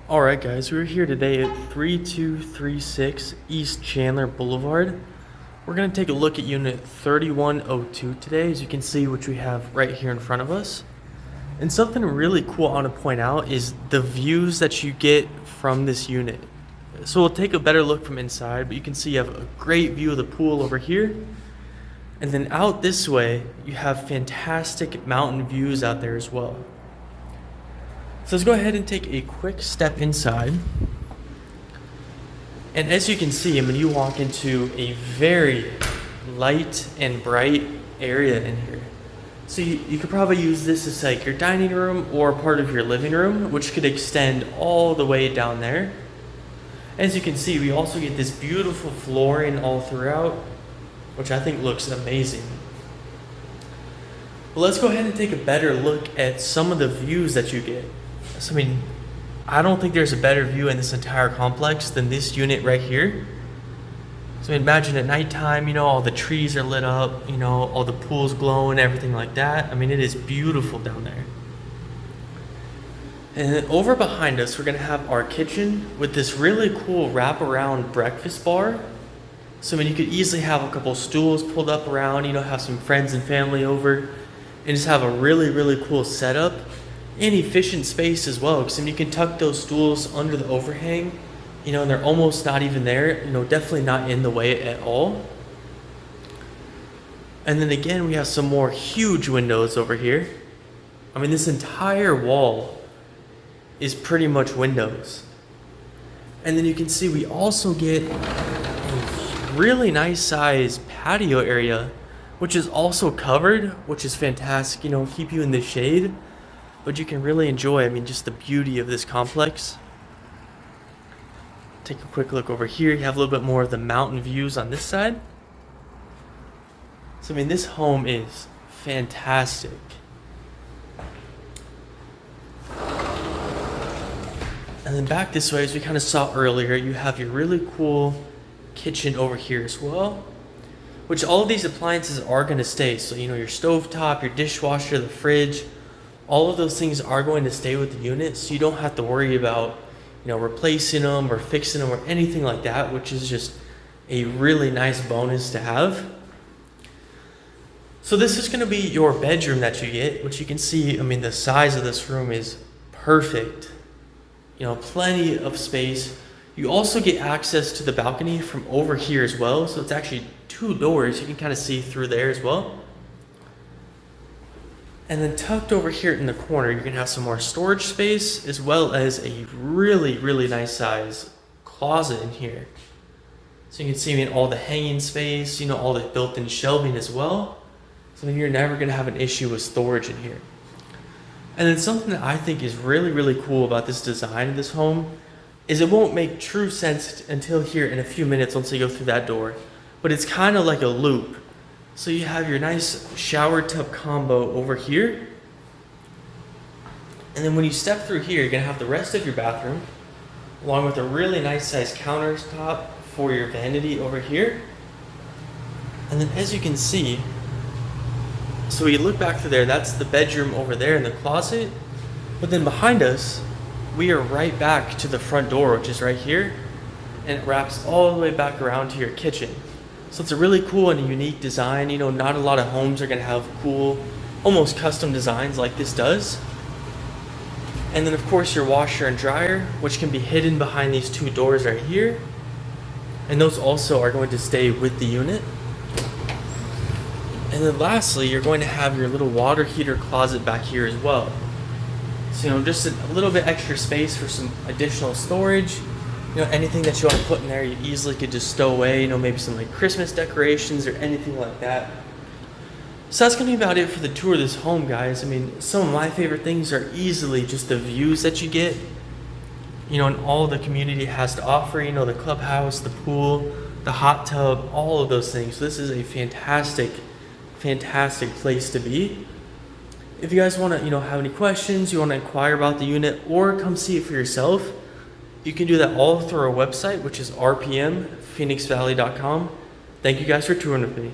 Alright guys, we're here today at 3236 East Chandler Boulevard. We're going to take a look at unit 3102 today, as you can see, which we have right here in front of us. And something really cool I want to point out is the views that you get from this unit. So we'll take a better look from inside, but you can see you have a great view of the pool over here. And then out this way, you have fantastic mountain views out there as well. So let's go ahead and take a quick step inside. And as you can see, you walk into a very light and bright area in here. So you could probably use this as like your dining room or part of your living room, which could extend all the way down there. As you can see, we also get this beautiful flooring all throughout, which I think looks amazing. But let's go ahead and take a better look at some of the views that you get. So, I don't think there's a better view in this entire complex than this unit right here. So imagine at nighttime, all the trees are lit up, all the pools glowing, everything like that. It is beautiful down there. And then over behind us, we're gonna have our kitchen with this really cool wraparound breakfast bar. So you could easily have a couple stools pulled up around, have some friends and family over, and just have a really, really cool setup. And efficient space as well, because you can tuck those stools under the overhang, and they're almost not even there, definitely not in the way at all. And then again, we have some more huge windows over here. This entire wall is pretty much windows. And then you can see we also get a really nice size patio area, which is also covered, which is fantastic, keep you in the shade. But you can really enjoy, just the beauty of this complex. Take a quick look over here. You have a little bit more of the mountain views on this side. So, this home is fantastic. And then back this way, as we kind of saw earlier, you have your really cool kitchen over here as well, which all of these appliances are going to stay. So, your stovetop, your dishwasher, the fridge, all of those things are going to stay with the unit, so you don't have to worry about, replacing them or fixing them or anything like that, which is just a really nice bonus to have. So this is going to be your bedroom that you get, which you can see, the size of this room is perfect. Plenty of space. You also get access to the balcony from over here as well, so it's actually two doors. You can kind of see through there as well. And then tucked over here in the corner, you're going to have some more storage space, as well as a really, really nice size closet in here. So you can see all the hanging space, all the built-in shelving as well. So you're never going to have an issue with storage in here. And then something that I think is really, really cool about this design of this home is it won't make true sense until here in a few minutes once you go through that door. But it's kind of like a loop. So you have your nice shower tub combo over here. And then when you step through here, you're going to have the rest of your bathroom, along with a really nice size countertop for your vanity over here. And then as you can see, so you look back through there, that's the bedroom over there in the closet. But then behind us, we are right back to the front door, which is right here. And it wraps all the way back around to your kitchen. So it's a really cool and unique design. Not a lot of homes are going to have cool, almost custom designs like this does. And then of course your washer and dryer, which can be hidden behind these two doors right here. And those also are going to stay with the unit. And then lastly, you're going to have your little water heater closet back here as well. So just a little bit extra space for some additional storage. Anything that you want to put in there, you easily could just stow away, maybe some like Christmas decorations or anything like that. So that's going to be about it for the tour of this home, guys. Some of my favorite things are easily just the views that you get, and all the community has to offer, the clubhouse, the pool, the hot tub, all of those things. So this is a fantastic, fantastic place to be. If you guys want to, have any questions, you want to inquire about the unit or come see it for yourself, you can do that all through our website, which is rpmphoenixvalley.com. Thank you guys for touring with me.